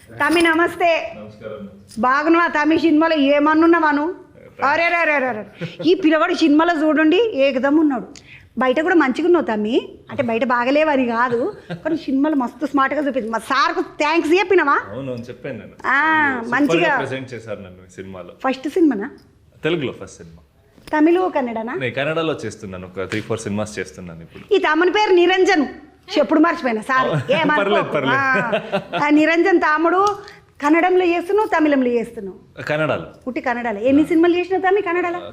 తమ్మి నమస్తే. బాగున్నావా తమ్మి? సినిమాలో ఏమన్నున్నావాను? అరే రే రే రే, ఈ పిల్లవాడు సినిమాలో చూడండి ఏకదం ఉన్నాడు. బయట కూడా మంచిగా ఉన్నావు తమ్మి, అంటే బయట బాగలేవని కాదు, కానీ సినిమాలు మస్తు స్మార్ట్గా చూపించింది. మా సార్కు థ్యాంక్స్ చెప్పినావా? చెప్పాను. మంచిగా ప్రెజెంట్ చేశారు నన్ను సినిమాలో. ఫస్ట్ సినిమానా? తెలుగులో ఫస్ట్ సినిమా. తమిళ కన్నడనా? నేను కన్నడలో చేస్తున్నాను, ఒక 3-4 సినిమాస్ చేస్తున్నాను ఇప్పుడు. ఈ తమ్ముని పేరు నిరంజన్, ఎప్పుడు మర్చిపోయినా సార్. నిరంజన్ తాముడు కన్నడంలో చేస్తున్నావు, తమిళంలో చేస్తున్నావు? కన్నడలో. పుట్టి కన్నడలో ఎన్ని సినిమాలు చేసినావు తమ్మి?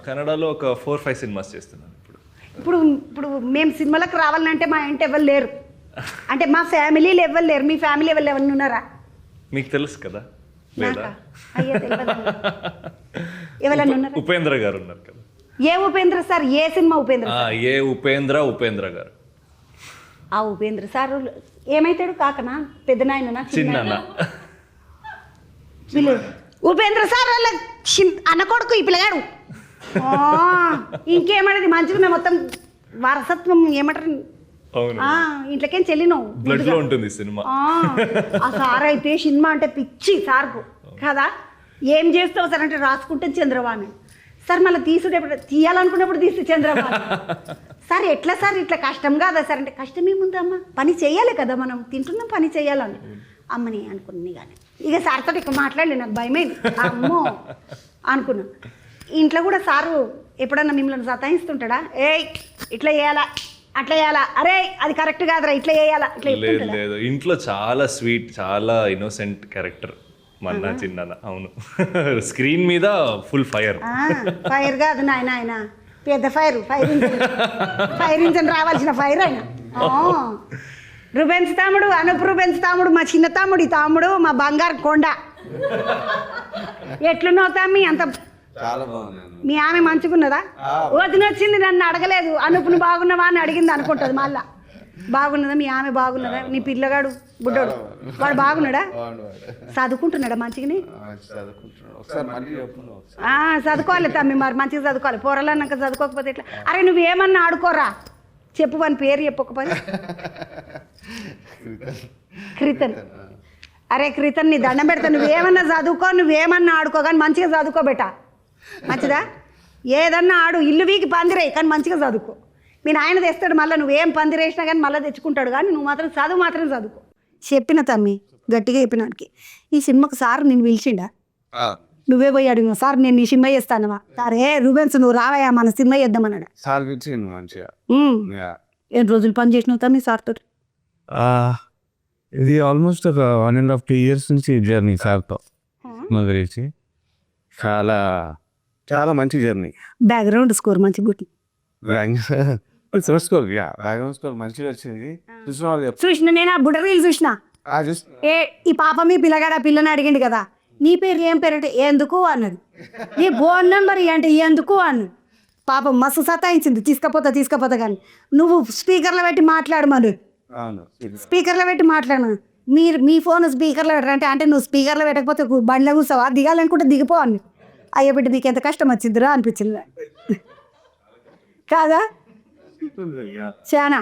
కన్నడలో ఒక 4-5 సినిమాస్ చేస్తున్నాను ఇప్పుడు. ఇప్పుడు ఇప్పుడు మేము సినిమాలకు రావాలంటే మా ఇంటి ఎవరు లేరు, అంటే మా ఫ్యామిలీలో ఎవరు లేరు. మీ ఫ్యామిలీ ఎవరు ఉన్నారా? మీకు తెలుసు కదా. ఎవరన్నా ఉన్నారు? ఉపేంద్ర గారు ఉన్నారు కదా. ఏ ఉపేంద్ర సార్? ఏ సినిమా ఉపేంద్ర? ఉపేంద్ర గారు. ఆ ఉపేంద్ర సార్ ఏమైతాడు? కాకనా, పెద్ద నాయన, చిన్న? ఉపేంద్ర సార్ వాళ్ళ అన్న కొడుకు ఈ పిల్లగాడు. ఇంకేమన్నది మంచిగా మొత్తం వారసత్వం ఏమంటారు, ఇంట్లోకేం చెల్లినావు. బ్లడ్ లో ఉంటుంది సినిమా. ఆ సార్ అయితే సినిమా అంటే పిచ్చి సార్కు కదా. ఏం చేస్తావు సార్ అంటే రాసుకుంటే చంద్రబాబు సార్, మళ్ళీ తీసుడు తీయాలనుకున్నప్పుడు తీస్తే చంద్రబాబు సార్. ఎట్లా సార్ ఇట్లా కష్టం కాదా సార్ అంటే, కష్టం ఏముందమ్మా, పని చేయాలి కదా, మనం తింటున్నాం పని చేయాలని అమ్మని అనుకుని. కానీ ఇక సార్తో ఇక్కడ మాట్లాడలే, నాకు భయమైంది. అమ్మో అనుకున్నా. ఇంట్లో కూడా సారు ఎప్పుడన్నా మిమ్మల్ని సతాయిస్తుంటాడా? ఏయ్ ఇట్లా చేయాలా, అట్లా చేయాలా, అరే అది కరెక్ట్ కాదురా, ఇట్లా చేయాలా, ఇట్లా? లేదు, ఇంట్లో చాలా స్వీట్, చాలా ఇన్నోసెంట్ క్యారెక్టర్ మన చిన్న. అవును, స్క్రీన్ మీద ఫుల్ ఫైర్. ఫైర్ కాదు నాయన, ఆయన పెద్ద ఫైర్. ఫైర్ ఇంజన్ రావాల్సిన ఫైర్ ఆయన. రుబెన్స్ తాముడు, అనూప్ రుబెన్స్ తాముడు, మా చిన్న తమ్ముడు, ఈ తాముడు మా బంగారు కొండ. ఎట్లున్నావు తమ్మి? అంత చాలా బాగుంది. మీ ఆమె మంచుకున్నదా? వదిన వచ్చింది నన్ను అడగలేదు, అనూపును బాగున్నావా అని అడిగింది అనుకుంటుంది. మళ్ళా బాగున్నదా మీ ఆమె? బాగున్నదా నీ పిల్లగాడు బుడ్డోడు? వాడు బాగున్నాడా? చదువుకుంటున్నాడా మంచిగానే? చదువుకోవాలి తమ్మి, మరి మంచిగా చదువుకోవాలి. పోరలన్నాక చదువుకోకపోతే ఎట్లా? అరే నువ్వేమన్నా ఆడుకోరా, చెప్పు వాని పేరు చెప్పకపోతే. క్రితన్. అరే క్రితన్ నీ దండం పెడతా, నువ్వేమన్నా చదువుకో, నువ్వేమన్నా ఆడుకో, కానీ మంచిగా చదువుకోబెట్టా. మంచిదా? ఏదన్నా ఆడు, ఇల్లు వీకి పందిరేయి కానీ మంచిగా చదువుకో. మీ నాయన తెస్తాడు మళ్ళీ, నువ్వేం పందిరేసినా కానీ మళ్ళీ తెచ్చుకుంటాడు, కానీ నువ్వు మాత్రం చదువుకో. చెప్పిన తమ్మి, గట్టిగా చెప్పినాడికి. ఈ సినిమాకు సార్ నేను పిలిచిండా? నువ్వే పోయి అడిగినావు, సార్ నేను ఈ సినిమా చేస్తానవా? సరే రూబెన్స్ నువ్వు రావయా మన సినిమా చేద్దామన్నాడు. ఎన్ని రోజులు పని చేసినావు తమ్మి సార్తో? ఇది ఆల్మోస్ట్ ఒక 1.5-2 years నుంచి జర్నీ సార్తో మొదలేసి. చాలా చాలా మంచి జర్నీ. బ్యాక్గ్రౌండ్ స్కోర్ మంచిగా గుట్టి స్కోర్ మంచిగా వచ్చింది. చూసిన నేను ఆ బుడరీలు చూసిన. ఈ పాప మీ పిల్లగాడు ఆ పిల్లని అడిగిండు కదా, నీ పేరు ఏం పేరు అంటే ఎందుకు అన్నది, నీ ఫోన్ నెంబర్ అంటే ఎందుకు అన్నది. పాపం మస్తు సతాయించింది, తీసుకపోతా కానీ నువ్వు స్పీకర్లో పెట్టి మాట్లాడమను. స్పీకర్లో పెట్టి మాట్లాడమను. మీ ఫోన్ స్పీకర్లో పెట్టారంటే, అంటే నువ్వు స్పీకర్లో పెట్టకపోతే బండ్లో కూర్చోవా, దిగాలనుకుంటే దిగిపో అని. అయ్యో బిడ్డ నీకు ఎంత కష్టం వచ్చిందిరా అనిపించింది కాదా? చాలా